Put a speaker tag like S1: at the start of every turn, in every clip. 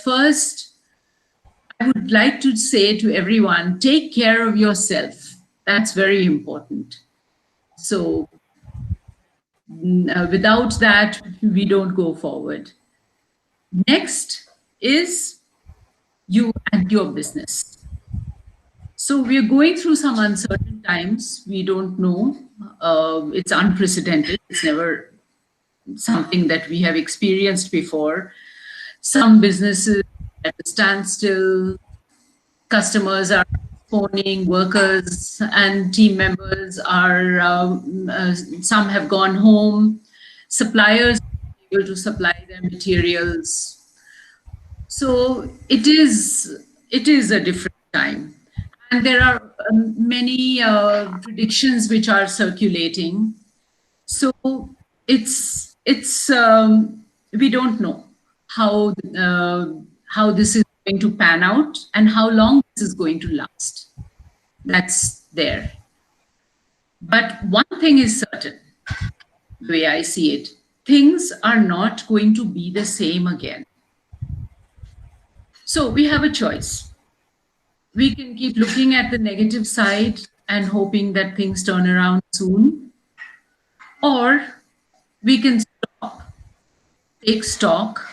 S1: first, I would like to say to everyone, take care of yourself. That's very important. So without that, we don't go forward. Next is you and your business. So we are going through some uncertain times. We don't know. It's unprecedented. It's never something that we have experienced before. Some businesses at a standstill, customers are phoning, workers and team members are, some have gone home, suppliers are able to supply their materials. So it is a different time. And there are many predictions which are circulating. So it's we don't know how this is going to pan out and how long this is going to last. That's there. But one thing is certain, the way I see it, things are not going to be the same again. So we have a choice. We can keep looking at the negative side and hoping that things turn around soon, or we can stop, take stock,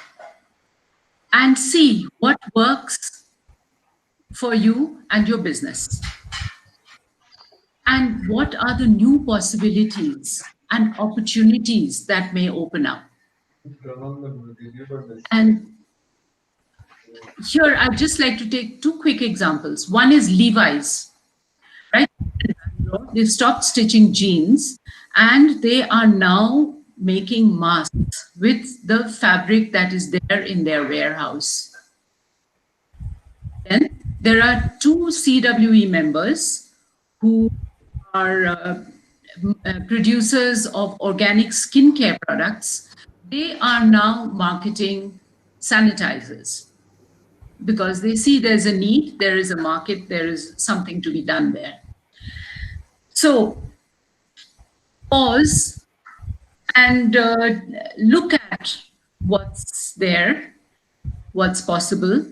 S1: and see what works for you and your business. And what are the new possibilities and opportunities that may open up. And here, I'd just like to take two quick examples. One is Levi's, right? They've stopped stitching jeans and they are now making masks with the fabric that is there in their warehouse. Then there are two CWE members who are producers of organic skincare products. They are now marketing sanitizers because they see there's a need, there is a market, there is something to be done there. So pause and look at what's there, what's possible,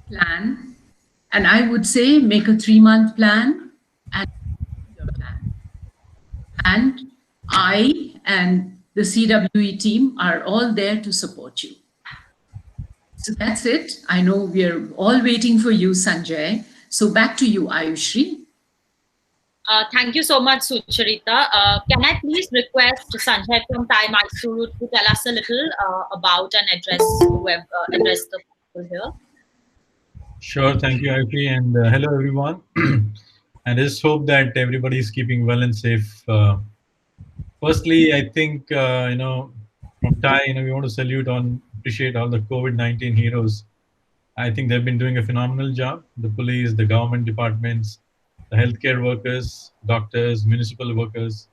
S1: plan, and I would say make a 3-month plan and your plan. And I and the CWE team are all there to support you. So that's it. I know we're all waiting for you, Sanjay. So back to you, Ayushri.
S2: Thank you so much, Sucharita. Can I please request Sanjay from Thai Mysuru to tell us a little about and address the people here?
S3: Sure, thank you, Ayushri, and hello everyone. I just hope that everybody is keeping well and safe. Firstly, I think from Thai, we want to salute appreciate all the COVID-19 heroes. I think they've been doing a phenomenal job. The police, the government departments, the healthcare workers, doctors, municipal workers,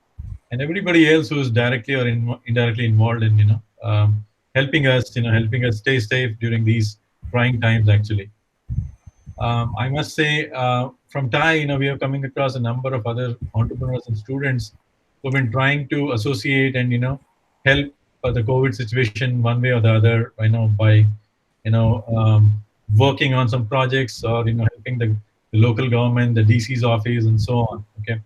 S3: and everybody else who is directly or indirectly involved in helping us stay safe during these trying times. Actually, I must say, from Thai, we are coming across a number of other entrepreneurs and students who've been trying to associate and help the COVID situation one way or the other. By working on some projects or helping the local government, the DC's office, and so on. Okay.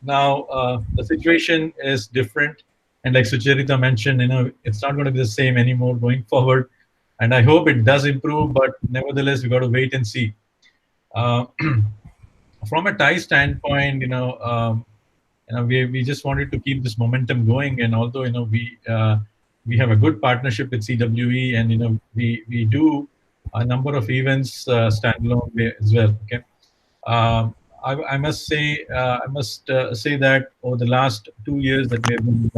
S3: Now the situation is different, and like Sucharita mentioned, it's not going to be the same anymore going forward. And I hope it does improve, but nevertheless, we got to wait and see. From a Thai standpoint, we just wanted to keep this momentum going, and although we have a good partnership with CWE, and we do a number of events standalone as well. Okay, I must say that over the last 2 years that we have been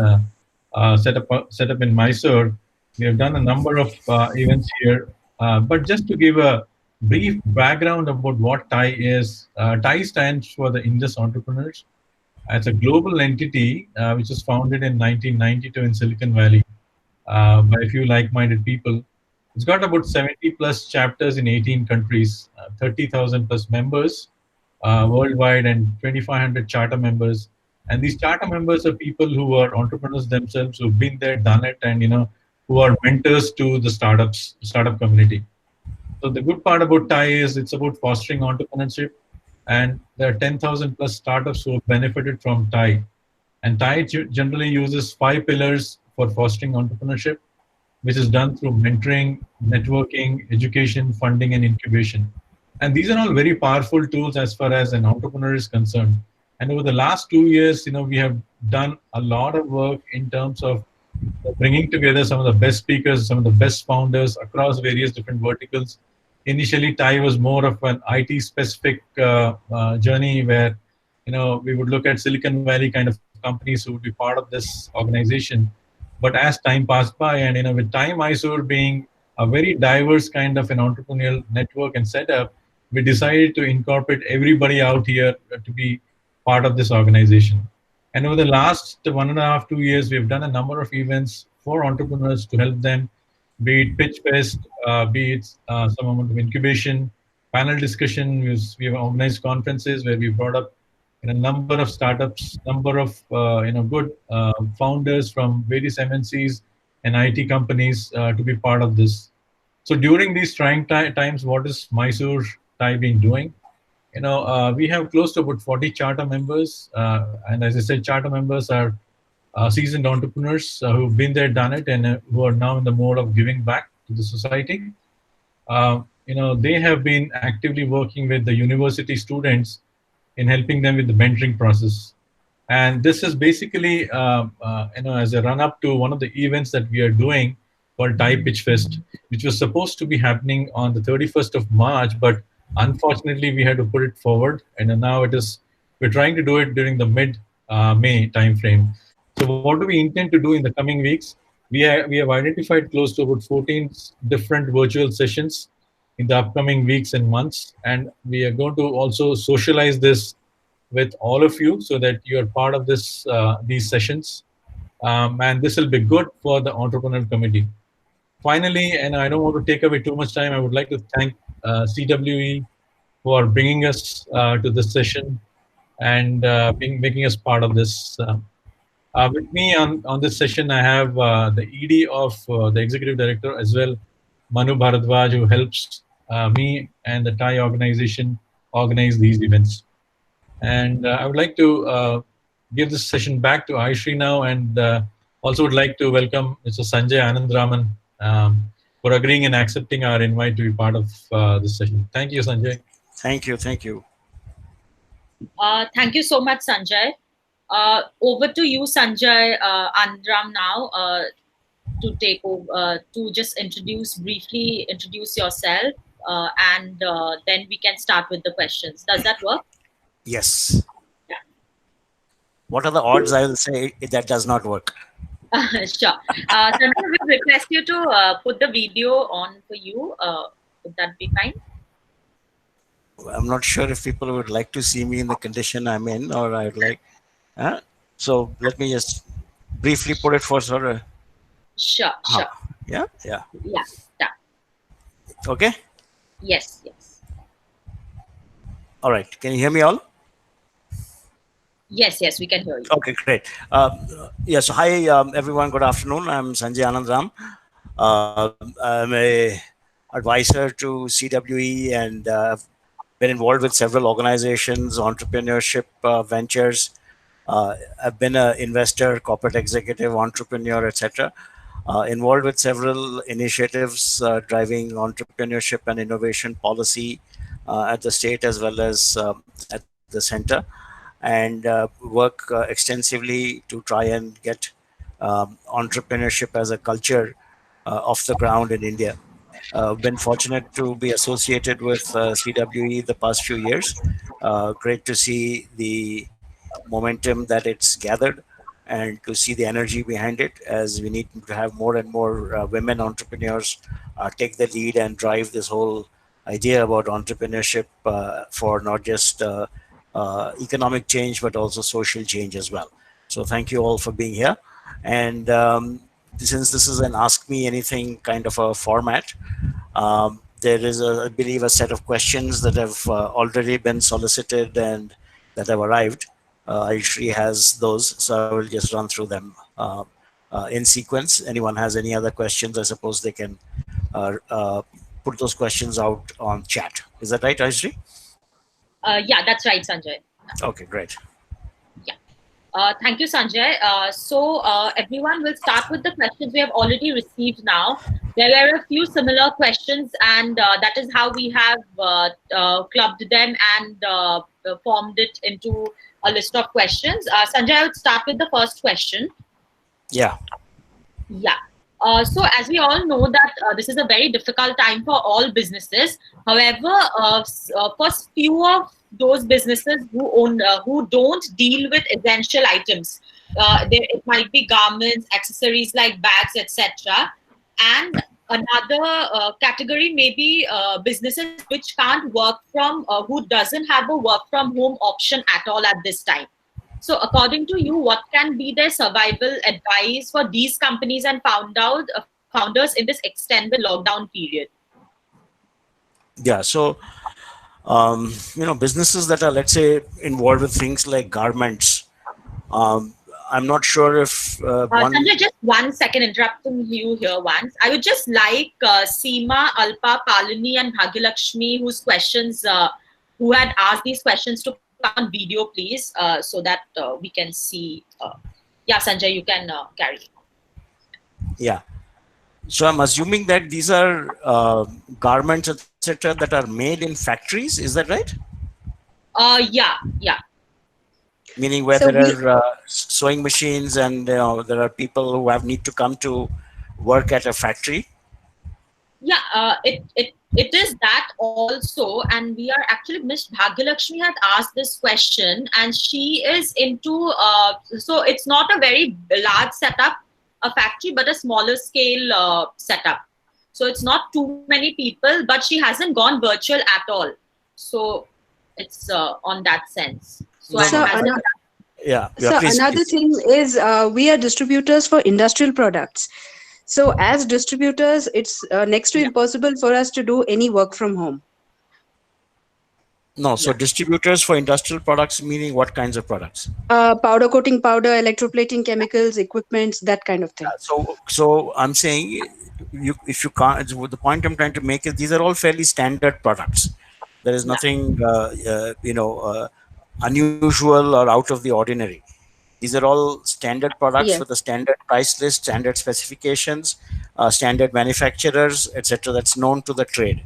S3: set up in Mysore, we have done a number of events here. But just to give a brief background about what TIE is, TIE stands for the Indus Entrepreneurs. It's a global entity which was founded in 1992 in Silicon Valley by a few like-minded people. It's got about 70 plus chapters in 18 countries, 30,000 plus members worldwide, and 2,500 charter members. And these charter members are people who are entrepreneurs themselves, who've been there, done it, and who are mentors to the startup community. So the good part about TIE is it's about fostering entrepreneurship, and there are 10,000 plus startups who have benefited from TIE. And TIE generally uses 5 pillars for fostering entrepreneurship, which is done through mentoring, networking, education, funding, and incubation. And these are all very powerful tools as far as an entrepreneur is concerned. And over the last 2 years, we have done a lot of work in terms of bringing together some of the best speakers, some of the best founders across various different verticals. Initially, TIE was more of an IT specific journey where we would look at Silicon Valley kind of companies who would be part of this organization. But as time passed by, and with Time Mysore being a very diverse kind of an entrepreneurial network and setup, we decided to incorporate everybody out here to be part of this organization. And over the last 1.5, 2 years, we've done a number of events for entrepreneurs to help them, be it Pitch Fest, be it some amount of incubation, panel discussion. We have organized conferences where we brought up a number of startups, number of good founders from various MNCs and IT companies to be part of this. So during these trying times, what is Mysore TIE been doing? We have close to about 40 charter members. And as I said, charter members are seasoned entrepreneurs who've been there, done it, and who are now in the mode of giving back to the society. They have been actively working with the university students in helping them with the mentoring process. And this is basically, as a run up to one of the events that we are doing called TIE Pitch Fest, which was supposed to be happening on the 31st of March, but unfortunately we had to put it forward. And now we're trying to do it during the mid-May timeframe. So what do we intend to do in the coming weeks? We have identified close to about 14 different virtual sessions in the upcoming weeks and months. And we are going to also socialize this with all of you so that you are part of these sessions. And this will be good for the entrepreneurial committee. Finally, and I don't want to take away too much time, I would like to thank CWE who are bringing us to this session and making us part of this. With me on this session, I have the ED of the Executive Director as well, Manu Bharadwaj, who helps me and the TIE organization organize these events. And I would like to give this session back to Aishri now, and also would like to welcome Mr. Sanjay Anandaram for agreeing and accepting our invite to be part of this session. Thank you, Sanjay.
S4: Thank you. Thank you.
S2: Thank you so much, Sanjay. Over to you, Sanjay Anandaram, now to take over, to just briefly introduce yourself, and then we can start with the questions. Does that work?
S4: Yes.
S2: Yeah.
S4: What are the odds I will say that does not work?
S2: Sure. Sanjay, we request you to put the video on for you. Would that be fine?
S4: I'm not sure if people would like to see me in the condition I'm in, or I would like. So let me just briefly put it for sort of.
S2: Sure. Sure.
S4: Yeah.
S2: Yeah.
S4: Okay.
S2: Yes.
S4: All right. Can you hear me all?
S2: Yes, we can hear you.
S4: Okay, great. So hi everyone. Good afternoon. I'm Sanjay Anandaram. I'm a advisor to CWE and been involved with several organizations, entrepreneurship ventures. I've been an investor, corporate executive, entrepreneur, etc. Involved with several initiatives driving entrepreneurship and innovation policy at the state as well as at the center, and work extensively to try and get entrepreneurship as a culture off the ground in India. Been fortunate to be associated with CWE the past few years. Great to see the momentum that it's gathered and to see the energy behind it, as we need to have more and more women entrepreneurs take the lead and drive this whole idea about entrepreneurship for not just economic change, but also social change as well. So thank you all for being here. And since this is an Ask Me Anything kind of a format, there is, I believe, a set of questions that have already been solicited and that have arrived. Aishri has those, so I will just run through them. in sequence. Anyone has any other questions, I suppose they can put those questions out on chat. Is that right, Ayushri?
S2: Yeah, that's right, Sanjay.
S4: Okay, great.
S2: Yeah. Thank you, Sanjay. Everyone will start with the questions we have already received now. There are a few similar questions, and that is how we have clubbed them and formed it into a list of questions. Sanjay, I would start with the first question.
S4: Yeah.
S2: Yeah. So as we all know that this is a very difficult time for all businesses. However, for few of those businesses who don't deal with essential items, it might be garments, accessories like bags, etc. And another category may be businesses which can't work from, who doesn't have a work from home option at all at this time. So, according to you, what can be their survival advice for these companies and founders in this extended lockdown period?
S4: Yeah. So, businesses that are, let's say, involved with things like garments. I'm not sure if
S2: Sanjay, just 1 second interrupting you here once. I would just like Seema, Alpa, Palini, and Bhagyalakshmi, who had asked these questions, to come on video, please, so that we can see. Yeah, Sanjay, you can carry.
S4: Yeah. So I'm assuming that these are garments, etc., that are made in factories. Is that right?
S2: Yeah.
S4: Meaning where there are sewing machines and there are people who need to come to work at a factory.
S2: Yeah, it is that also, and we are actually, Miss Bhagyalakshmi had asked this question, and she is into so it's not a very large setup, a factory, but a smaller scale setup. So it's not too many people, but she hasn't gone virtual at all. So it's on that sense. So,
S4: yeah.
S5: So
S4: please,
S5: another
S4: please.
S5: thing is we are distributors for industrial products. So as distributors, it's next to impossible for us to do any work from home.
S4: No, so distributors for industrial products, meaning what kinds of products?
S5: Powder coating powder, electroplating chemicals, equipments, that kind of thing.
S4: So I'm saying, if you can't, the point I'm trying to make is these are all fairly standard products. There is nothing, unusual or out of the ordinary. These are all standard products with a standard price list, standard specifications, standard manufacturers, etc. That's known to the trade.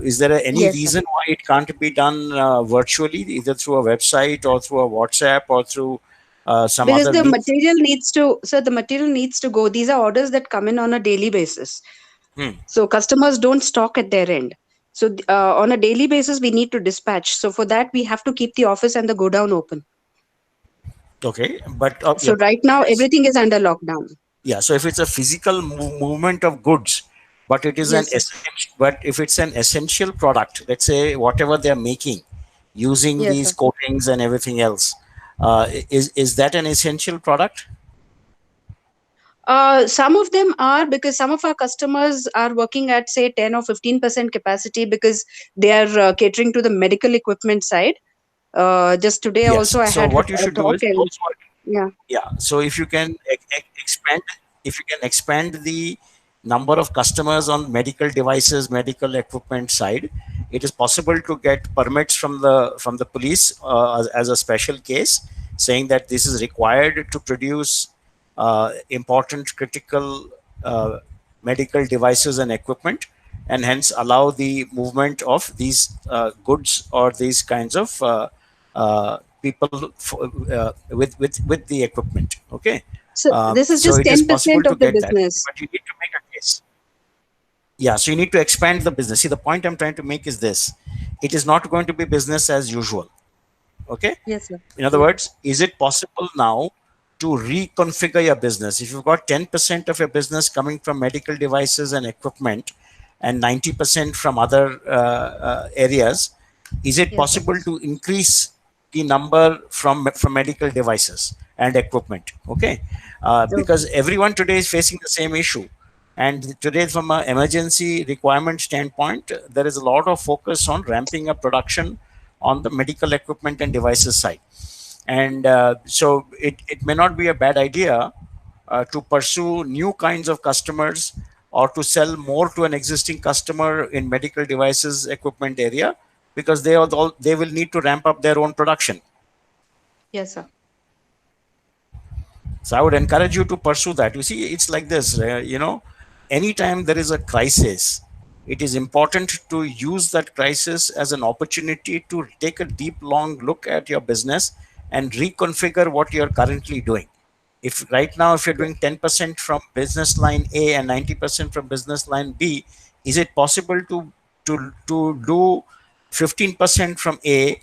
S4: Is there any reason why it can't be done virtually, either through a website or through a WhatsApp or through some
S5: because
S4: other
S5: the
S4: means?
S5: material needs to go. These are orders that come in on a daily basis. So customers don't stock at their end. So on a daily basis, we need to dispatch. So for that, we have to keep the office and the godown open.
S4: Okay, but
S5: so right now everything is under lockdown.
S4: Yeah, so if it's a physical movement of goods, but it is but if it's an essential product, let's say whatever they're making, using these coatings and everything else, is that an essential product?
S5: Some of them are, because some of our customers are working at say 10 or 15% capacity because they are catering to the medical equipment side. Just today also I had
S4: what you should do is so if you can expand the number of customers on medical devices, medical equipment side, it is possible to get permits from the police as a special case, saying that this is required to produce important critical medical devices and equipment, and hence allow the movement of these goods or these kinds of people with the equipment. Okay.
S5: So this is just 10% of the business.
S4: But you need to make a case. Yeah, so you need to expand the business. See, the point I'm trying to make is this: it is not going to be business as usual. Okay.
S5: Yes, sir.
S4: In other words, is it possible now to reconfigure your business? If you've got 10% of your business coming from medical devices and equipment, and 90% from other areas, is it possible to increase the number from medical devices and equipment? Okay, because everyone today is facing the same issue, and today, from an emergency requirement standpoint, there is a lot of focus on ramping up production on the medical equipment and devices side. And so it may not be a bad idea to pursue new kinds of customers or to sell more to an existing customer in medical devices equipment area, because they will need to ramp up their own production.
S5: Yes, sir.
S4: So I would encourage you to pursue that. You see, it's like this, anytime there is a crisis, it is important to use that crisis as an opportunity to take a deep, long look at your business and reconfigure what you're currently doing. If right now, if you're doing 10% from business line A and 90% from business line B, is it possible to do 15% from A,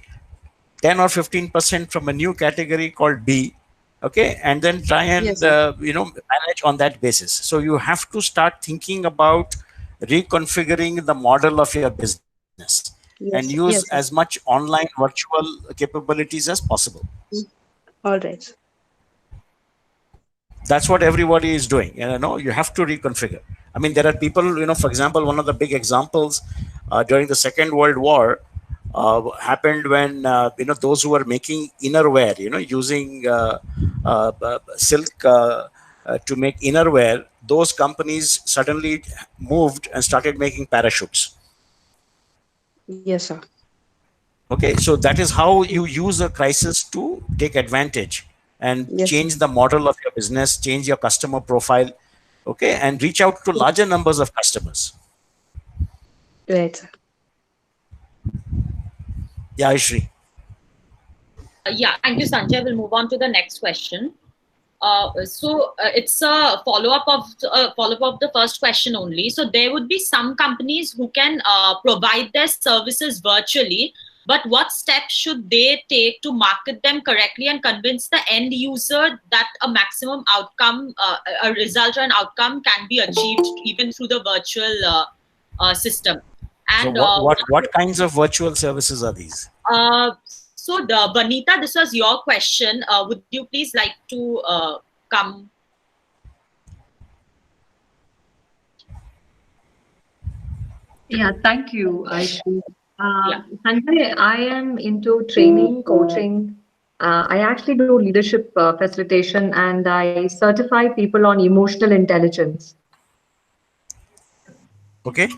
S4: 10 or 15% from a new category called B, okay, and then try
S5: Yes,
S4: and
S5: sir.
S4: manage on that basis? So you have to start thinking about reconfiguring the model of your business and use
S5: Yes,
S4: as
S5: yes, sir.
S4: much online virtual capabilities as possible.
S5: All right.
S4: That's what everybody is doing. You have to reconfigure. I mean, there are people, for example, one of the big examples during the Second World War happened when those who were making innerwear, using silk to make innerwear, those companies suddenly moved and started making parachutes.
S5: Yes, sir.
S4: Okay, so that is how you use a crisis to take advantage and
S5: Yes, sir.
S4: change the model of your business, change your customer profile, okay, and reach out to larger numbers of customers.
S5: Right, sir.
S4: Yeah, Ishri.
S2: Yeah, thank you, Sanjay. We'll move on to the next question. It's a follow-up of the first question only. So there would be some companies who can provide their services virtually, but what steps should they take to market them correctly and convince the end user that a maximum outcome, a result or an outcome can be achieved even through the virtual system?
S4: So
S2: And
S4: what kinds of virtual services are these?
S2: so the Vanita, this was your question. Would you please like to come?
S6: Yeah, thank you, Aishri.
S2: Yeah.
S6: Sanjay, I am into training, coaching. I actually do leadership facilitation and I certify people on emotional intelligence.
S4: Okay.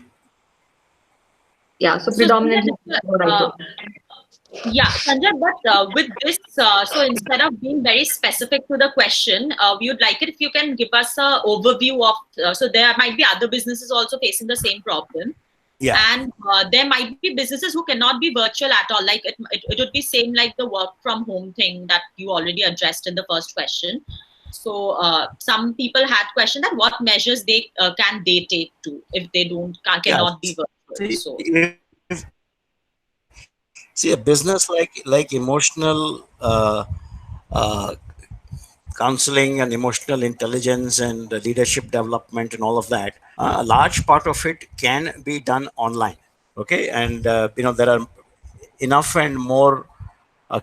S6: Yeah, so
S2: So
S6: predominantly
S2: Sanjay,
S6: that's what I do.
S2: yeah, Sanjay, but with this, so instead of being very specific to the question, we would like it if you can give us an overview of, so there might be other businesses also facing the same problem.
S4: Yeah.
S2: And there might be businesses who cannot be virtual at all. Like it would be same like the work from home thing that you already addressed in the first question. So some people had questioned that what measures they can they take to if they cannot be virtual. So
S4: See, a business like emotional counseling and emotional intelligence and leadership development and all of that, a large part of it can be done online. Okay, and there are enough and more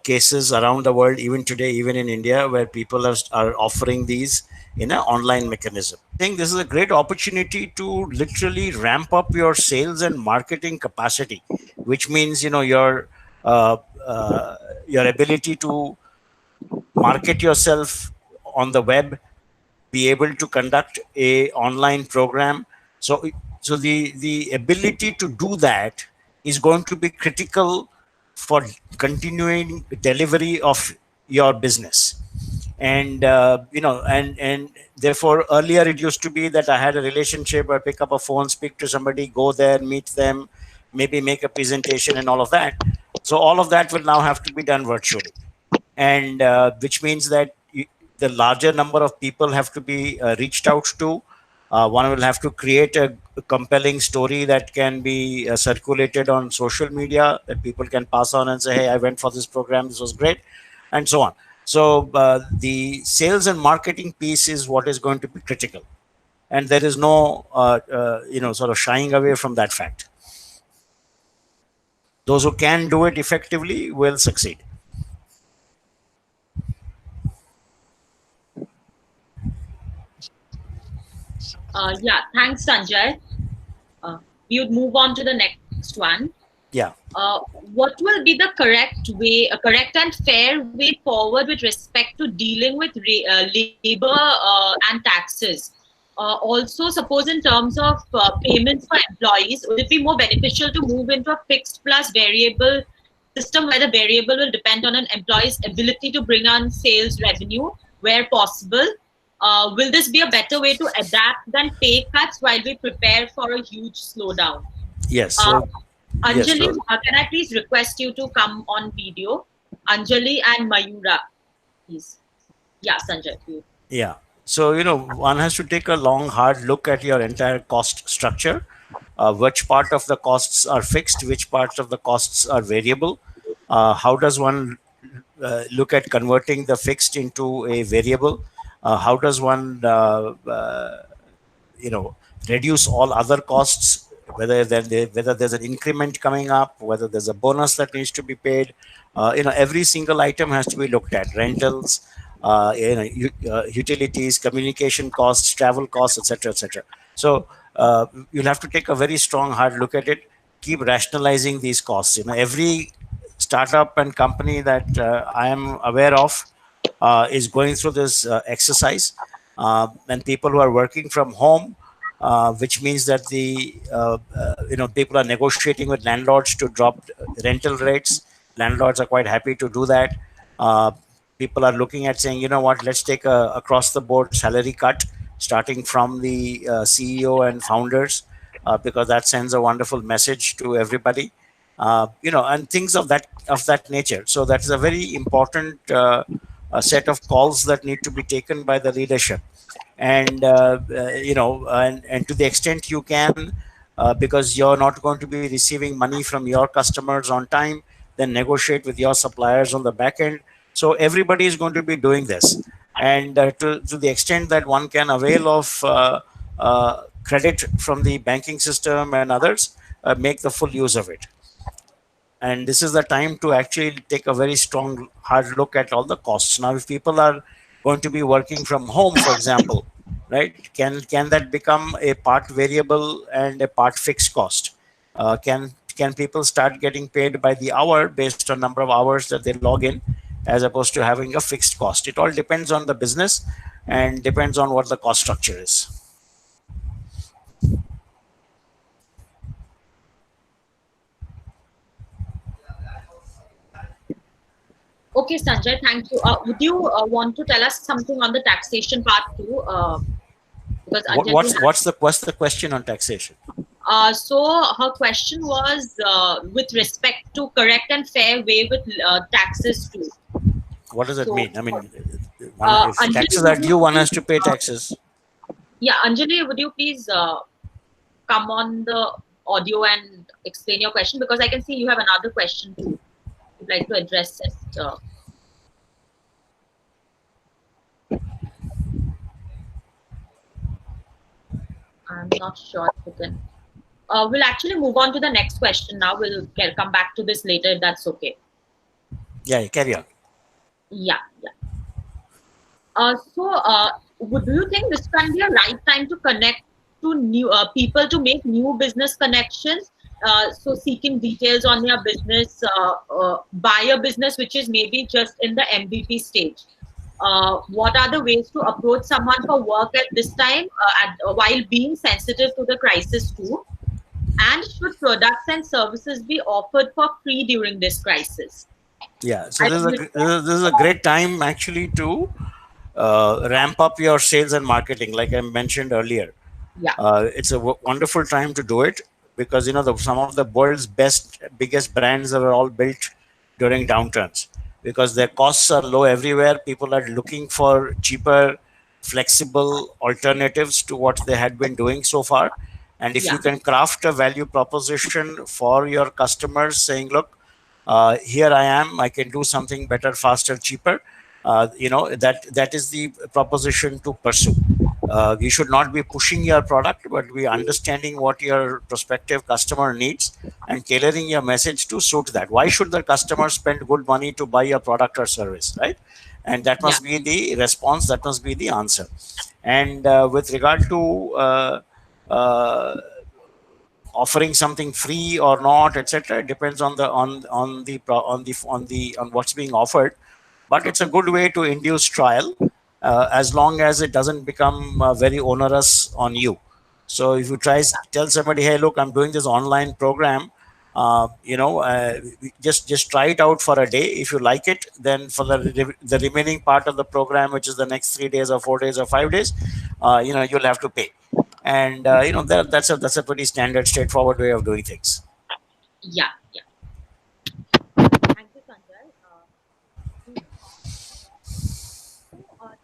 S4: cases around the world, even today, even in India, where people are offering these in an online mechanism. I think this is a great opportunity to literally ramp up your sales and marketing capacity, which means uh, your ability to market yourself on the web, be able to conduct a online program. So the ability to do that is going to be critical for continuing delivery of your business. And and therefore earlier it used to be that I had a relationship, I pick up a phone, speak to somebody, go there, meet them, maybe make a presentation and all of that. So all of that will now have to be done virtually, and which means that the larger number of people have to be reached out to. One will have to create a compelling story that can be circulated on social media, that people can pass on and say, hey, I went for this program, this was great, and so on. So the sales and marketing piece is what is going to be critical, and there is no sort of shying away from that fact. Those who can do it effectively will succeed.
S2: yeah, thanks, Sanjay. We would move on to the next one.
S4: Yeah.
S2: What will be the correct and fair way forward with respect to dealing with labor and taxes? Also, suppose in terms of payments for employees, would it be more beneficial to move into a fixed plus variable system where the variable will depend on an employee's ability to bring on sales revenue where possible? Will this be a better way to adapt than pay cuts while we prepare for a huge slowdown?
S4: Yes.
S2: Uh,
S4: So yes.
S2: Anjali,
S4: So
S2: can I please request you to come on video? Anjali and Mayura, please. Yeah, Sanjay, you.
S4: yeah. So, one has to take a long, hard look at your entire cost structure. Which part of the costs are fixed, which parts of the costs are variable. How does one look at converting the fixed into a variable? How does one, you know, reduce all other costs, whether there's an increment coming up, whether there's a bonus that needs to be paid. Every single item has to be looked at: rentals, utilities, communication costs, travel costs, etc., etc. So you'll have to take a very strong hard look at it, keep rationalizing these costs. Every startup and company that I am aware of is going through this exercise, and people who are working from home, which means that people are negotiating with landlords to drop rental rates. Landlords are quite happy to do that. Uh, People are looking at saying, what, let's take a across the board salary cut, starting from the CEO and founders, because that sends a wonderful message to everybody. And things of that nature. So that is a very important a set of calls that need to be taken by the leadership. And to the extent you can, because you're not going to be receiving money from your customers on time, then negotiate with your suppliers on the back end. So everybody is going to be doing this, and to the extent that one can avail of credit from the banking system and others, make the full use of it. And this is the time to actually take a very strong hard look at all the costs. Now, if people are going to be working from home, for example, right, can that become a part variable and a part fixed cost? Can people start getting paid by the hour based on number of hours that they log in, as opposed to having a fixed cost? It all depends on the business and depends on what the cost structure is.
S2: Okay, Sanjay, thank you. Would you want to tell us something on the taxation part too? Because
S4: What,
S2: Anjali
S4: what's what's the question on taxation?
S2: So her question was with respect to correct and fair way with taxes too.
S4: What does that
S2: So,
S4: mean? I mean, if
S2: Anjali,
S4: taxes are
S2: would
S4: due,
S2: you
S4: one has
S2: please,
S4: to pay taxes.
S2: yeah, Anjali, would you please come on the audio and explain your question? Because I can see you have another question too. You'd like to address it. I'm not sure if you can. We'll actually move on to the next question now. We'll come back to this later if that's okay.
S4: Yeah, carry on.
S2: Yeah, yeah. Do you think this can be a right time to connect to new people to make new business connections? So seeking details on your business, buy a business which is maybe just in the MVP stage. What are the ways to approach someone for work at this time, while being sensitive to the crisis too? And should products and services be offered for free during this crisis?
S4: Yeah, so
S2: I
S4: this is a
S2: think
S4: this is a great time actually to ramp up your sales and marketing, like I mentioned earlier.
S2: yeah,
S4: It's a wonderful time to do it, because some of the world's biggest brands are all built during downturns, because their costs are low everywhere. People are looking for cheaper, flexible alternatives to what they had been doing so far. And if you
S2: yeah,
S4: can craft a value proposition for your customers, saying, look, here I am, I can do something better, faster, cheaper, that is the proposition to pursue. You should not be pushing your product, but be understanding what your prospective customer needs and tailoring your message to suit that. Why should the customer spend good money to buy your product or service, right? And that
S2: yeah,
S4: must be the response, that must be the answer. And with regard to uh, offering something free or not, etc. It depends on the on what's being offered, but it's a good way to induce trial, as long as it doesn't become very onerous on you. So if you tell somebody, hey, look, I'm doing this online program, just try it out for a day. If you like it, then for the remaining part of the program, which is the next 3 days or 4 days or 5 days, you'll have to pay. And that's a pretty standard, straightforward way of doing things.
S2: Yeah, yeah. Thank you, Sanjay. There are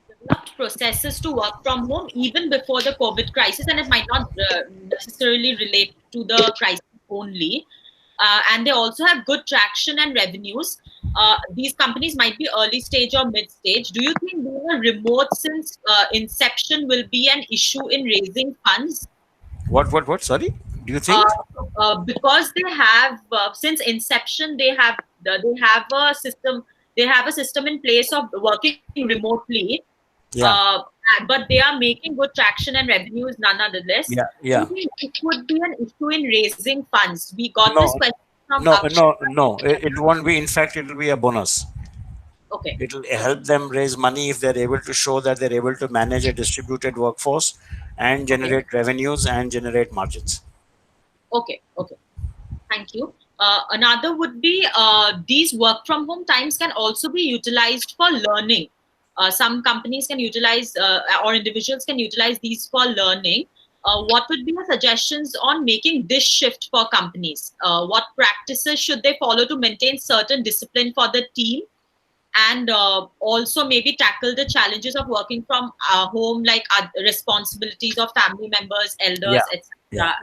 S2: developed processes to work from home even before the COVID crisis, and it might not necessarily relate to the crisis only. And they also have good traction and revenues. These companies might be early stage or mid stage. Do you think being a remote since inception will be an issue in raising funds?
S4: What? Sorry, do you think?
S2: Because they have since inception they have a system. They have a system in place of working remotely.
S4: Yeah.
S2: But they are making good traction and revenues nonetheless.
S4: Yeah.
S2: Do you think it would be an issue in raising funds? We got
S4: No,
S2: this question from
S4: no. It won't be. In fact, it will be a bonus.
S2: Okay.
S4: It will help them raise money if they're able to show that they're able to manage a distributed workforce and generate revenues and generate margins.
S2: Okay. Thank you. Another would be these work from home times can also be utilized for learning. Some companies can utilize or individuals can utilize these for learning. What would be your suggestions on making this shift for companies? What practices should they follow to maintain certain discipline for the team? And also maybe tackle the challenges of working from home, like responsibilities of family members, elders, etc.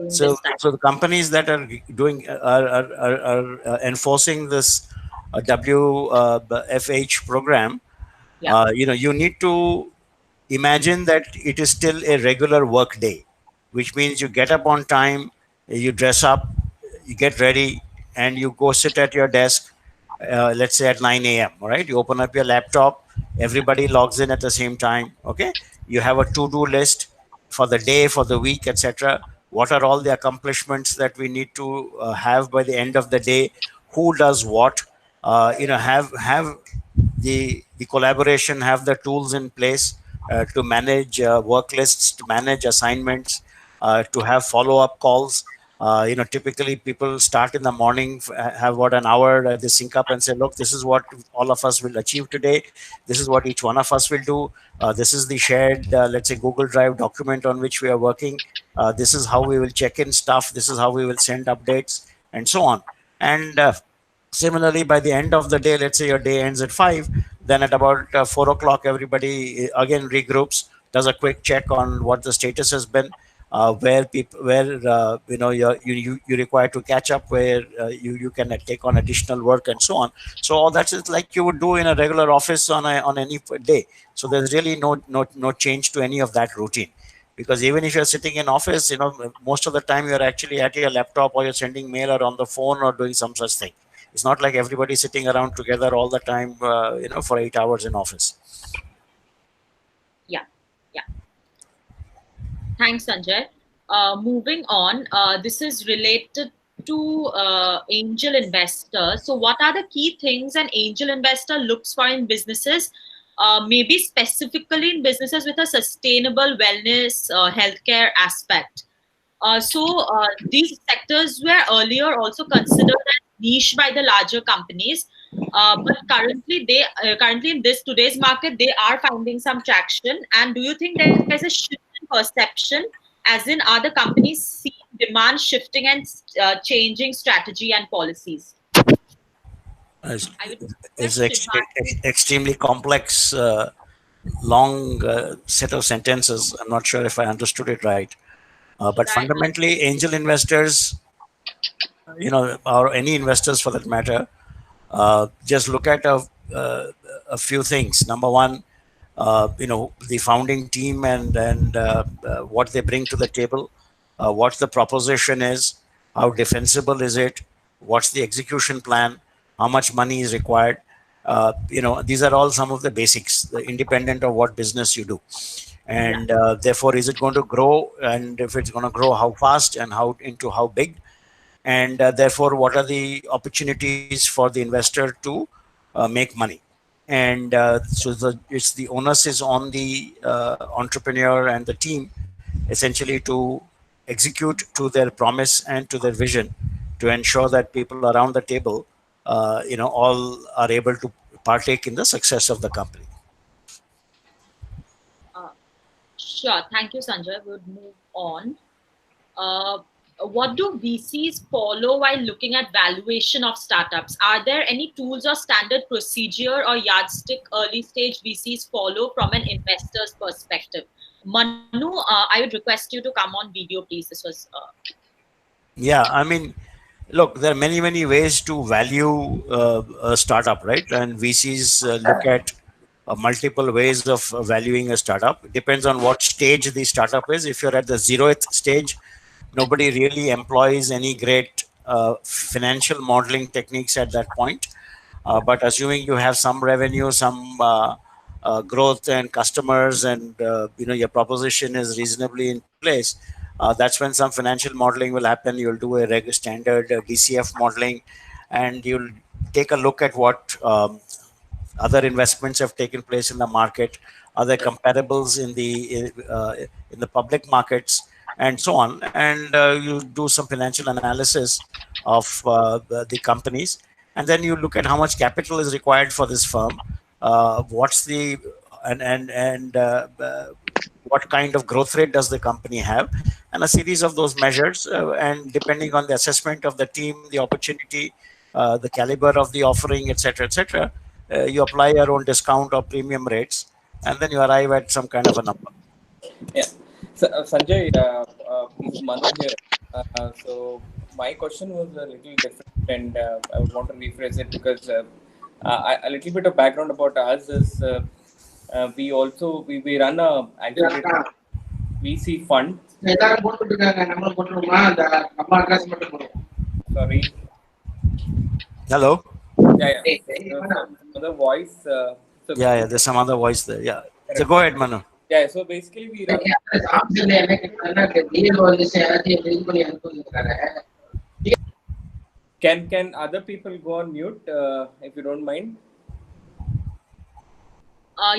S4: So the companies that are doing are enforcing this WFH program, you need to imagine that it is still a regular work day, which means you get up on time, you dress up, you get ready, and you go sit at your desk, let's say at 9 a.m. All right, you open up your laptop, everybody logs in at the same time. Okay, you have a to-do list for the day, for the week, etc. What are all the accomplishments that we need to have by the end of the day? Who does what? Have the collaboration, have the tools in place to manage work lists, to manage assignments, to have follow-up calls. Typically people start in the morning, have what, an hour, they sync up and say, look, this is what all of us will achieve today. This is what each one of us will do. This is the shared, let's say, Google Drive document on which we are working. This is how we will check in stuff. This is how we will send updates, and so on. And similarly, by the end of the day, let's say your day ends at 5, then at about 4 o'clock, everybody again regroups, does a quick check on what the status has been, where you require to catch up, where you can take on additional work, and so on. So all that is like you would do in a regular office on any day. So there's really no change to any of that routine, because even if you're sitting in office, most of the time you're actually at your laptop, or you're sending mail, or on the phone, or doing some such thing. It's not like everybody's sitting around together all the time, for 8 hours in office.
S2: Yeah. Thanks, Sanjay. Moving on, this is related to angel investors. So what are the key things an angel investor looks for in businesses, maybe specifically in businesses with a sustainable wellness, healthcare aspect? These sectors were earlier also considered as niche by the larger companies, but currently in this today's market, they are finding some traction. And do you think there's a shift in perception, as in are the companies see demand shifting and changing strategy and policies?
S4: It's extremely complex, long set of sentences. I'm not sure if I understood it right. But fundamentally, angel investors, or any investors for that matter, just look at a few things. Number one, the founding team and what they bring to the table, what the proposition is, how defensible is it, what's the execution plan, how much money is required. These are all some of the basics, independent of what business you do.
S2: Yeah.
S4: and therefore, is it going to grow? And if it's going to grow, how fast and how big? And therefore, what are the opportunities for the investor to make money? And it's the onus is on the entrepreneur and the team essentially to execute to their promise and to their vision, to ensure that people around the table, all are able to partake in the success of the company.
S2: Uh, sure. Thank you, Sanjay. We'll move on. Uh, what do VCs follow while looking at valuation of startups? Are there any tools or standard procedure or yardstick early stage VCs follow from an investor's perspective? Manu, I would request you to come on video, please. This was
S4: Yeah, I mean, look, there are many ways to value a startup, right? And VCs look at multiple ways of valuing a startup. It depends on what stage the startup is. If you're at the zeroth stage, nobody really employs any great financial modeling techniques at that point. But assuming you have some revenue, some growth and customers, and your proposition is reasonably in place, that's when some financial modeling will happen. You'll do a standard DCF modeling, and you'll take a look at what other investments have taken place in the market, other comparables in the public markets, and so on. And you do some financial analysis of the companies, and then you look at how much capital is required for this firm, what's the and what kind of growth rate does the company have, and a series of those measures. And depending on the assessment of the team, the opportunity, the caliber of the offering, etc., etc., you apply your own discount or premium rates, and then you arrive at some kind of a number.
S7: Yeah. So, Sanjay, this is Manu here. So my question was a little different, and I would want to rephrase it because a little bit of background about us is we run a aggregated VC fund. Sorry.
S4: Hello.
S7: Yeah. The voice.
S4: Yeah, there's some other voice there. Yeah. So go ahead, Manu.
S7: Yeah. So basically, we run. Can other people go on mute if you don't mind?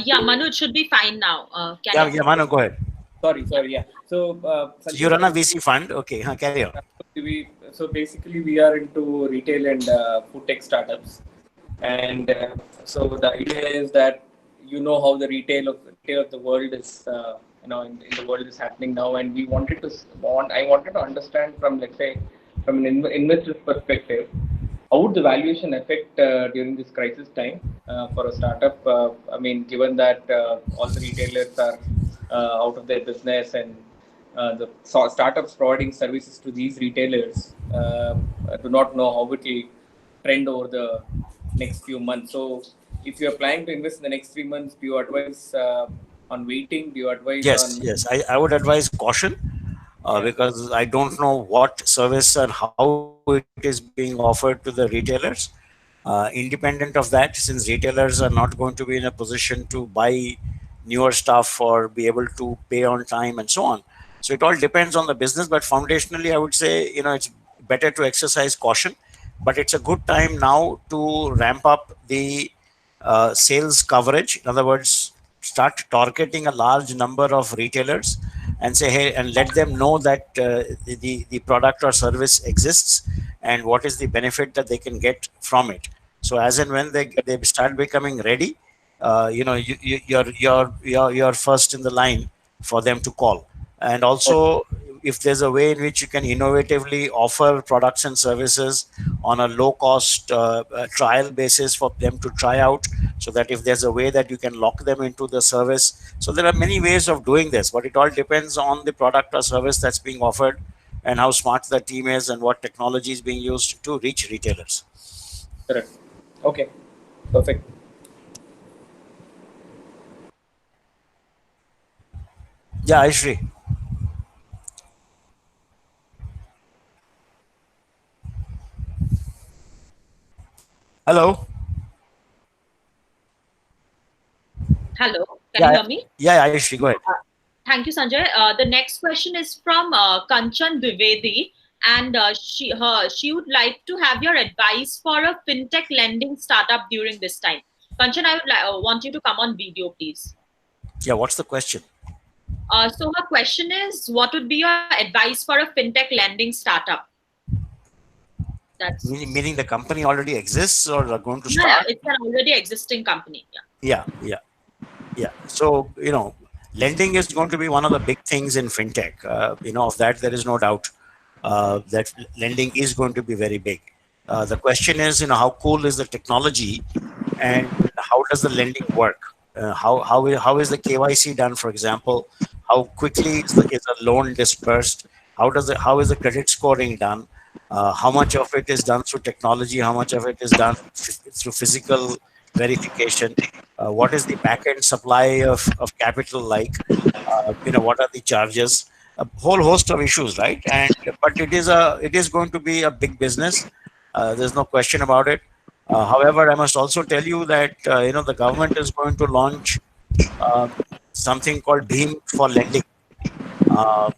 S2: yeah, Manu, it should be fine now.
S4: Yeah, Manu, go ahead.
S7: Sorry. Yeah. So,
S4: So you run a VC fund. Okay, carry on.
S7: So basically, we are into retail and food tech startups, and so the idea is that how the retail of the world is, in the world is happening now, and I wanted to understand from, let's say, from an investor's perspective, how would the valuation affect during this crisis time for a startup? I mean, given that all the retailers are out of their business, and the startups providing services to these retailers do not know how it will trend over the next few months. So, if you are planning to invest in the next 3 months, do you advise on waiting? Do you advise on?
S4: Yes. I would advise caution because I don't know what service and how it is being offered to the retailers. Independent of that, since retailers are not going to be in a position to buy newer stuff or be able to pay on time and so on. So it all depends on the business, but foundationally, I would say, it's better to exercise caution, but it's a good time now to ramp up the sales coverage. In other words, start targeting a large number of retailers and say, hey, and let them know that the product or service exists and what is the benefit that they can get from it. So as and when they start becoming ready, you're first in the line for them to call. And also, if there's a way in which you can innovatively offer products and services on a low cost trial basis for them to try out, so that if there's a way that you can lock them into the service. So there are many ways of doing this, but it all depends on the product or service that's being offered and how smart the team is and what technology is being used to reach retailers.
S7: Correct. Okay. Perfect.
S4: Yeah, Aishri. Hello.
S2: Hello, can you hear me?
S4: Yeah, Aishri, go ahead.
S2: Thank you, Sanjay. The next question is from Kanchan Dwivedi, and she would like to have your advice for a fintech lending startup during this time. Kanchan, I would want you to come on video, please.
S4: Yeah, what's the question?
S2: So her question is, what would be your advice for a fintech lending startup? That's
S4: Meaning the company already exists or are going to
S2: yeah,
S4: start?
S2: it's an already existing company.
S4: Yeah. So, lending is going to be one of the big things in fintech. Of that, there is no doubt that lending is going to be very big. The question is, how cool is the technology and how does the lending work? How is the KYC done, for example? How quickly is a loan dispersed? How is the credit scoring done? How much of it is done through technology? How much of it is done through physical verification? What is the back-end supply of capital like? What are the charges? A whole host of issues, right? But it is going to be a big business. There's no question about it. However, I must also tell you that the government is going to launch uh, something called Beam for lending uh,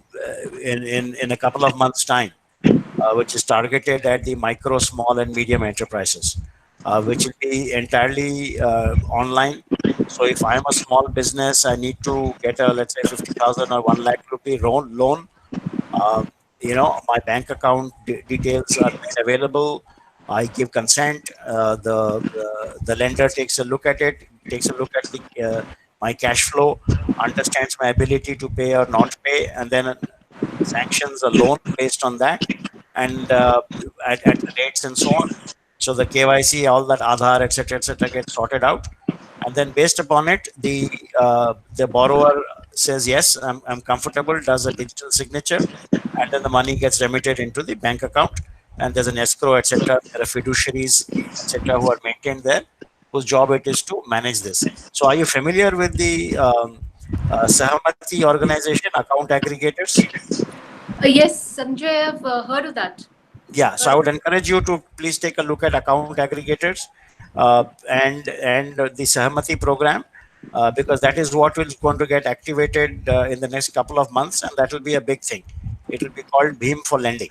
S4: in a couple of months' time, which is targeted at the micro, small, and medium enterprises, which will be entirely online. So if I'm a small business, I need to get a, let's say, 50,000 or 1 lakh rupee loan. Uh, my bank account details are made available. I give consent. The lender takes a look at it, takes a look at my cash flow, understands my ability to pay or not pay, and then sanctions a loan based on that, and at the rates and so on. So the KYC, all that Aadhaar, etc., gets sorted out, and then based upon it, the borrower says yes, I'm comfortable, does a digital signature, and then the money gets remitted into the bank account, and there's an escrow, etc. There are fiduciaries, etc., who are maintained there, whose job it is to manage this. So, are you familiar with the Sahamati organization, account aggregators?
S8: Yes, Sanjay, I've heard of that.
S4: Yeah, so I would encourage you to please take a look at account aggregators and the Sahamati program, because that is what is going to get activated in the next couple of months, and that will be a big thing. It will be called Beam for lending.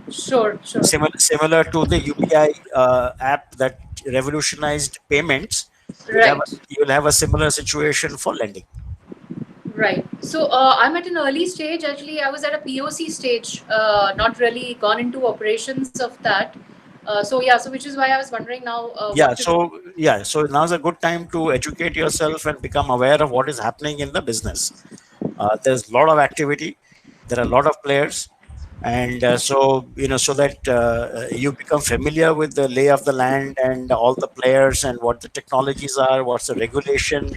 S8: Sure.
S4: Similar to the UPI app that revolutionized payments,
S8: Right.
S4: you'll have a similar situation for lending.
S8: Right. So I'm at an early stage. Actually, I was at a POC stage, not really gone into operations of that. So which is why I was wondering now.
S4: So now's a good time to educate yourself and become aware of what is happening in the business. There's a lot of activity. There are a lot of players, and so that you become familiar with the lay of the land and all the players and what the technologies are, what's the regulation,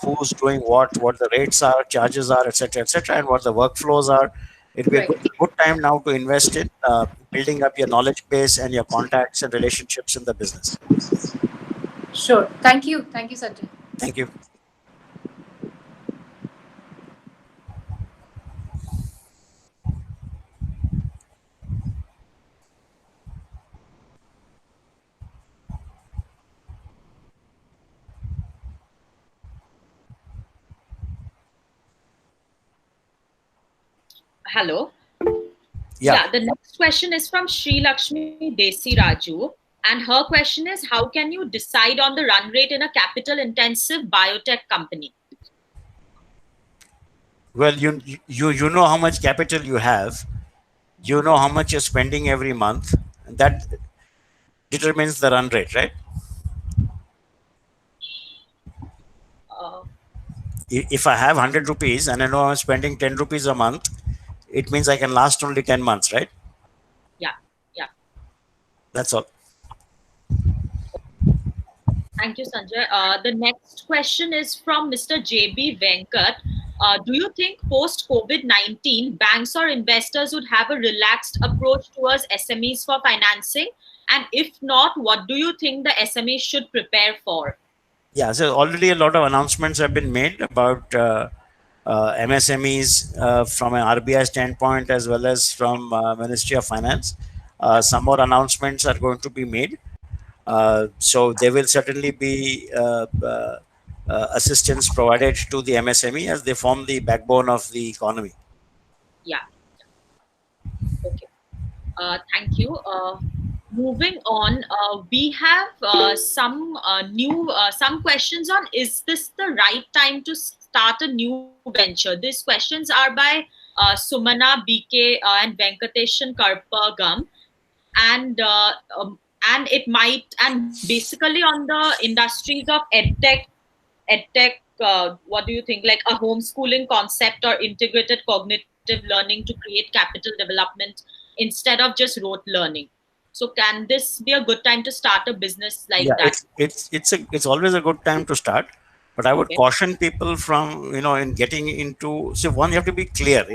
S4: who's doing what the rates are, charges are, etc., and what the workflows are. It'll be a good time now to invest in building up your knowledge base and your contacts and relationships in the business.
S8: Sure. Thank you, Sanjay.
S4: Thank you.
S2: Hello.
S4: Yeah.
S2: The next question is from Sri Lakshmi Desi Raju. And her question is, how can you decide on the run rate in a capital intensive biotech company?
S4: Well, you know how much capital you have, you know how much you're spending every month, and that determines the run rate, right? If I have 100 rupees and I know I'm spending 10 rupees a month, it means I can last only 10 months, right?
S2: Yeah.
S4: That's all.
S2: Thank you, Sanjay. The next question is from Mr. JB Venkat. Do you think post-COVID-19, banks or investors would have a relaxed approach towards SMEs for financing? And if not, what do you think the SMEs should prepare for?
S4: Yeah, so already a lot of announcements have been made about MSMEs from an RBI standpoint as well as from Ministry of Finance. Some more announcements are going to be made. So there will certainly be assistance provided to the MSME as they form the backbone of the economy.
S2: Yeah. Okay. Thank you. Moving on, we have some questions on, is this the right time to start a new venture? These questions are by Sumana BK and Venkateshan Karpagam, and it might, and basically on the industries of edtech. What do you think? Like a homeschooling concept or integrated cognitive learning to create capital development instead of just rote learning. So can this be a good time to start a business like
S4: Yeah,
S2: that?
S4: it's always a good time to start, but I would
S2: Okay.
S4: caution people from in getting into. So one, you have to be clear.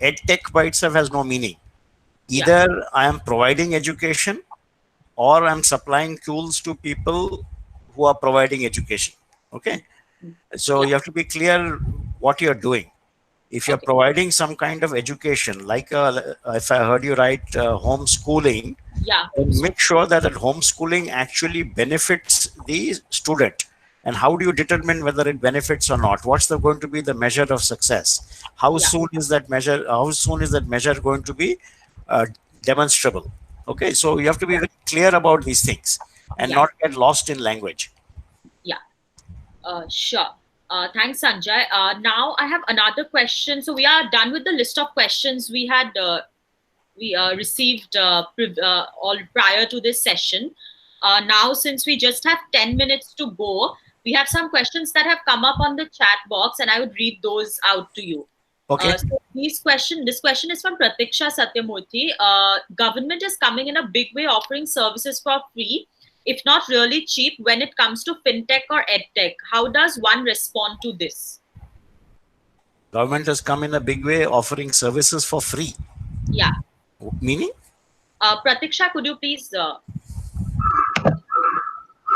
S4: Ed tech by itself has no meaning.
S2: Yeah.
S4: Either I am providing education, or I'm supplying tools to people who are providing education. Okay, so
S2: Yeah.
S4: you have to be clear what you're doing. If you're
S2: Okay.
S4: providing some kind of education, like if I heard you right, homeschooling,
S2: Yeah.
S4: then make sure that that homeschooling actually benefits the student. And how do you determine whether it benefits or not? What's going to be the measure of success? How
S2: Yeah.
S4: soon is that measure? How soon is that measure going to be uh, demonstrable? Okay, so you have to be very clear about these things and
S2: Yeah.
S4: not get lost in language.
S2: Yeah. Sure. Thanks, Sanjay. Now I have another question. So we are done with the list of questions we had received all prior to this session. Now, since we just have 10 minutes to go, we have some questions that have come up on the chat box, and I would read those out to you.
S4: Okay.
S2: So this question is from Pratiksha Satyamurthy. Government is coming in a big way, offering services for free, if not really cheap, when it comes to fintech or edtech. How does one respond to this?
S4: Government has come in a big way, offering services for free.
S2: Yeah.
S4: Meaning?
S2: Pratiksha, could you please?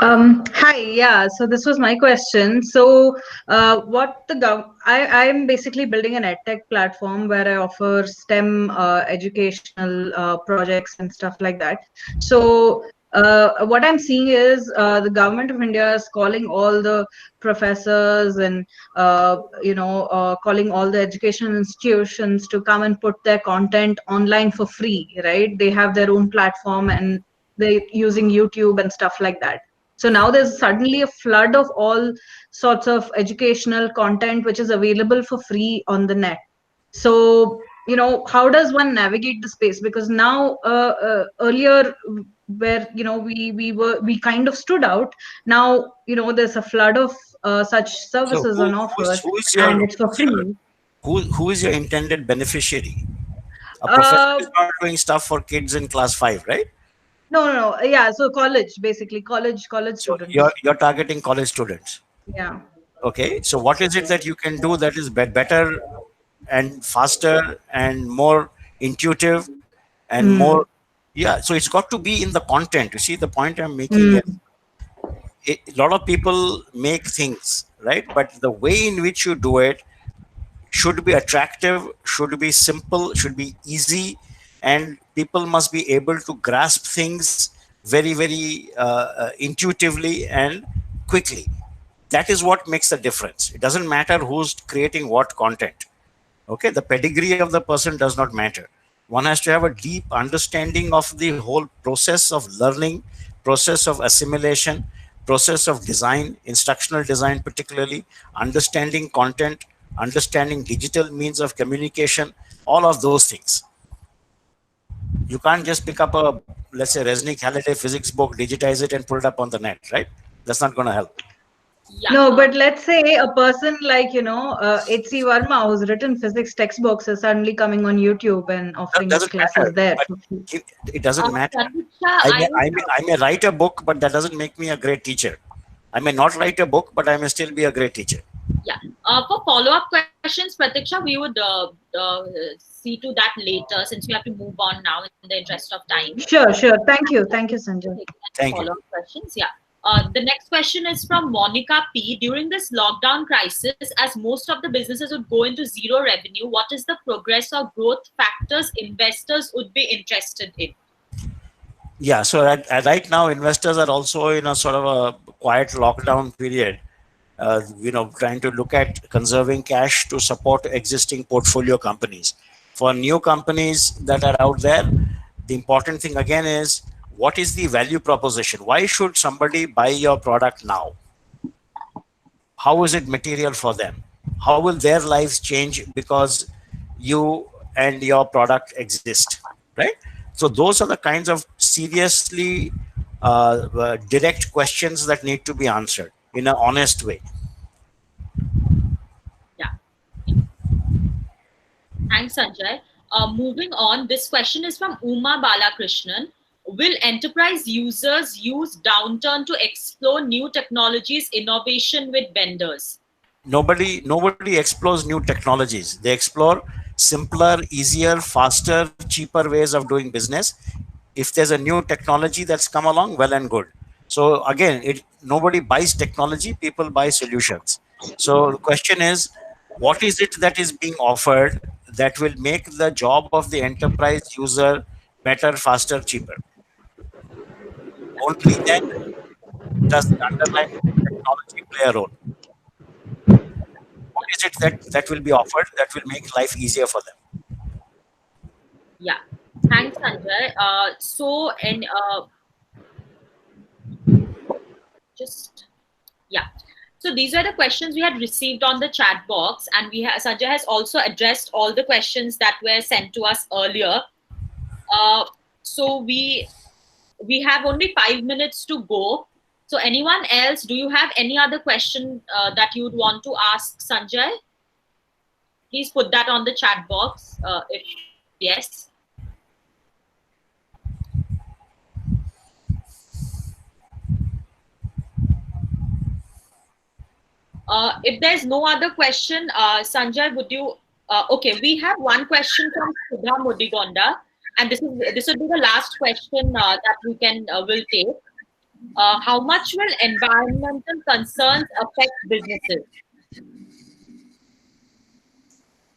S6: Hi, yeah. So this was my question. So, I'm basically building an edtech platform where I offer STEM educational projects and stuff like that. So, what I'm seeing is the government of India is calling all the professors and calling all the educational institutions to come and put their content online for free. Right? They have their own platform and they're using YouTube and stuff like that. So now there's suddenly a flood of all sorts of educational content which is available for free on the net. So, how does one navigate the space? Because now, earlier, where we kind of stood out. Now, there's a flood of such services on offer, and it's for free.
S4: Who is your intended beneficiary? A professor is not doing stuff for kids in class 5, right?
S6: No. Yeah, so basically college
S4: So
S6: students.
S4: you're targeting college students.
S6: Yeah.
S4: Okay. So what is it that you can do that is better and faster and more intuitive and more? Yeah. So it's got to be in the content. You see the point I'm making here. A lot of people make things, right? But the way in which you do it should be attractive, should be simple, should be easy, and people must be able to grasp things very, very intuitively and quickly. That is what makes the difference. It doesn't matter who's creating what content. Okay, the pedigree of the person does not matter. One has to have a deep understanding of the whole process of learning, process of assimilation, process of design, instructional design particularly, understanding content, understanding digital means of communication, all of those things. You can't just pick up a, let's say, Resnick Halliday physics book, digitize it and put it up on the net, right? That's not going to help.
S2: Yeah.
S6: No, but let's say a person like, H.C. Verma, who's written physics textbooks, is suddenly coming on YouTube and offering his classes there.
S4: It doesn't matter.
S2: Pratiksha,
S4: I may write a book, but that doesn't make me a great teacher. I may not write a book, but I may still be a great teacher.
S2: Yeah. For follow-up questions, Pratiksha, we would see to that later, since we have to move on now in the interest of time.
S6: Sure. Thank you, Sanjay.
S4: Thank you.
S2: Follow-up questions, yeah. The next question is from Monica P. During this lockdown crisis, as most of the businesses would go into zero revenue, what is the progress or growth factors investors would be interested in?
S4: Yeah, so right now investors are also in a sort of a quiet lockdown period. trying to look at conserving cash to support existing portfolio companies. For new companies that are out there, the important thing again is, what is the value proposition? Why should somebody buy your product now? How is it material for them? How will their lives change because you and your product exist, right? So those are the kinds of seriously direct questions that need to be answered in an honest way.
S2: Yeah. Thanks, Sanjay. Moving on, this question is from Uma Balakrishnan. Will enterprise users use downturn to explore new technologies, innovation with vendors?
S4: Nobody explores new technologies. They explore simpler, easier, faster, cheaper ways of doing business. If there's a new technology that's come along, well and good. So again, nobody buys technology, people buy solutions. So the question is, what is it that is being offered that will make the job of the enterprise user better, faster, cheaper? Only then does the underlying technology play a role. What is it that will be offered that will make life easier for them?
S2: Yeah. Thanks, Sanjay. And just yeah. So these are the questions we had received on the chat box, and Sanjay has also addressed all the questions that were sent to us earlier. So we have only 5 minutes to go. So anyone else, do you have any other question that you would want to ask Sanjay? Please put that on the chat box if yes. If there's no other question, Sanjay, would you? Okay, we have one question from Sudha Modigonda, and this would be the last question that we will take. How much will environmental concerns affect businesses?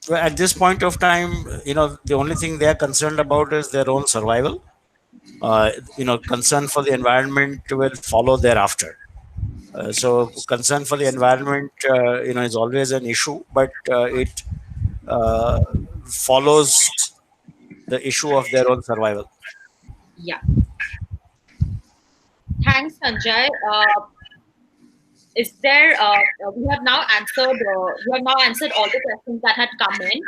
S4: Well, at this point of time, the only thing they are concerned about is their own survival. Concern for the environment will follow thereafter. So concern for the environment, is always an issue, but it follows the issue of their own survival.
S2: Yeah. Thanks, Sanjay. Is there? We have now answered. We have now answered all the questions that had come in.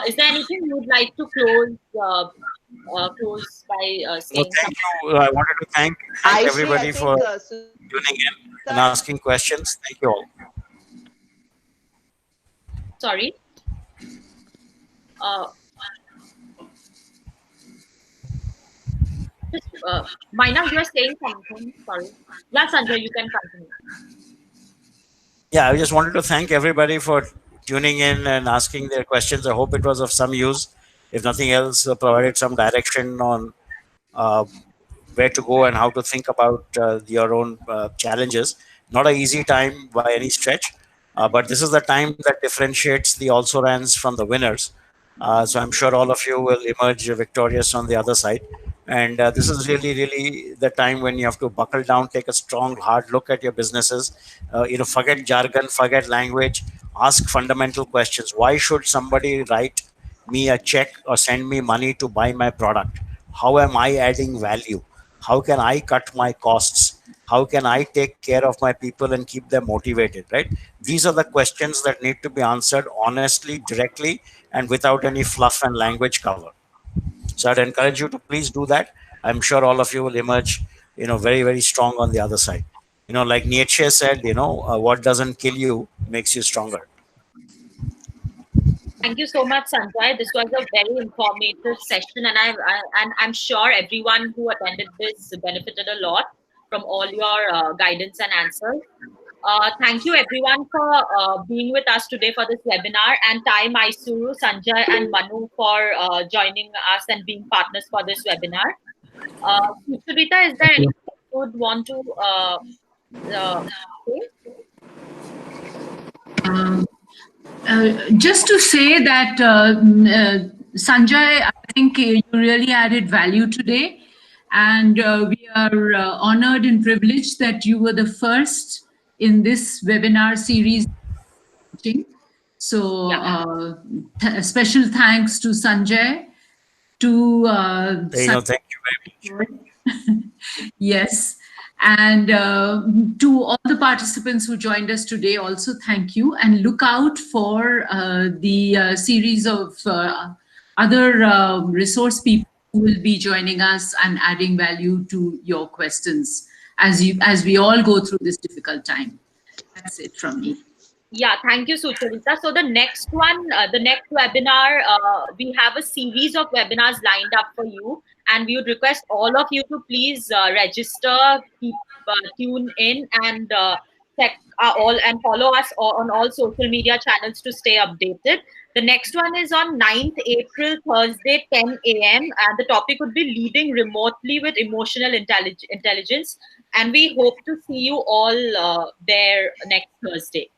S2: Is there anything you would like to close by saying?
S4: Thank you. I wanted to thank everybody for tuning in and asking questions. Thank you all.
S2: Sorry. Maina, you are saying something. Sorry. Yeah, Sanjay, you can continue.
S4: Yeah, I just wanted to thank everybody for tuning in and asking their questions. I hope it was of some use. If nothing else, provided some direction on where to go and how to think about your own challenges. Not an easy time by any stretch, but this is the time that differentiates the also rans from the winners. So I'm sure all of you will emerge victorious on the other side. And this is really, really the time when you have to buckle down, take a strong, hard look at your businesses. Forget jargon, forget language, ask fundamental questions. Why should somebody write me a check or send me money to buy my product? How am I adding value? How can I cut my costs? How can I take care of my people and keep them motivated, right? These are the questions that need to be answered honestly, directly, and without any fluff and language cover. So I'd encourage you to please do that. I'm sure all of you will emerge, very, very strong on the other side. Like Nietzsche said, what doesn't kill you makes you stronger.
S2: Thank you so much, Sanjay. This was a very informative session, and I'm sure everyone who attended this benefited a lot from all your guidance and answers. Thank you, everyone, for being with us today for this webinar, and Tai Mysuru, Sanjay, and Manu for joining us and being partners for this webinar. Sucharita, is there anything you would want to say?
S1: Just to say that, Sanjay, I think you really added value today. And we are honored and privileged that you were the first in this webinar series. So special thanks to Sanjay, to
S4: Thank you very much.
S1: Yes. And to all the participants who joined us today, also thank you. And look out for the series of other resource people who will be joining us and adding value to your questions as we all go through this difficult time. That's it from me.
S2: Yeah, thank you, Sucharita. So the next one, the next webinar, we have a series of webinars lined up for you, and we would request all of you to please register, keep tune in, and check all and follow us on all social media channels to stay updated. The next one is on 9th April, Thursday, 10 a.m. And the topic would be leading remotely with emotional intelligence. And we hope to see you all there next Thursday.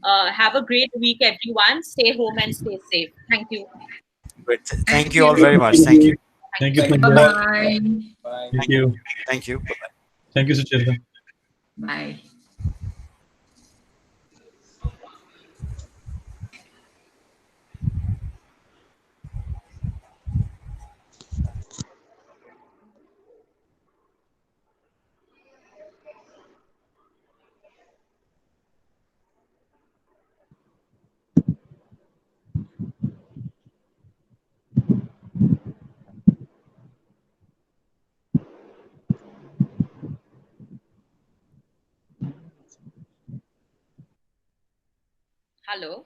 S2: Have a great week, everyone. Stay home and stay safe. Thank you.
S4: Great. Thank you all very much. Thank you.
S3: Thank you.
S1: Bye.
S7: Bye.
S3: Thank you.
S4: Thank you. Bye-bye.
S3: Thank you, Sucharita.
S1: Bye.
S2: Hello.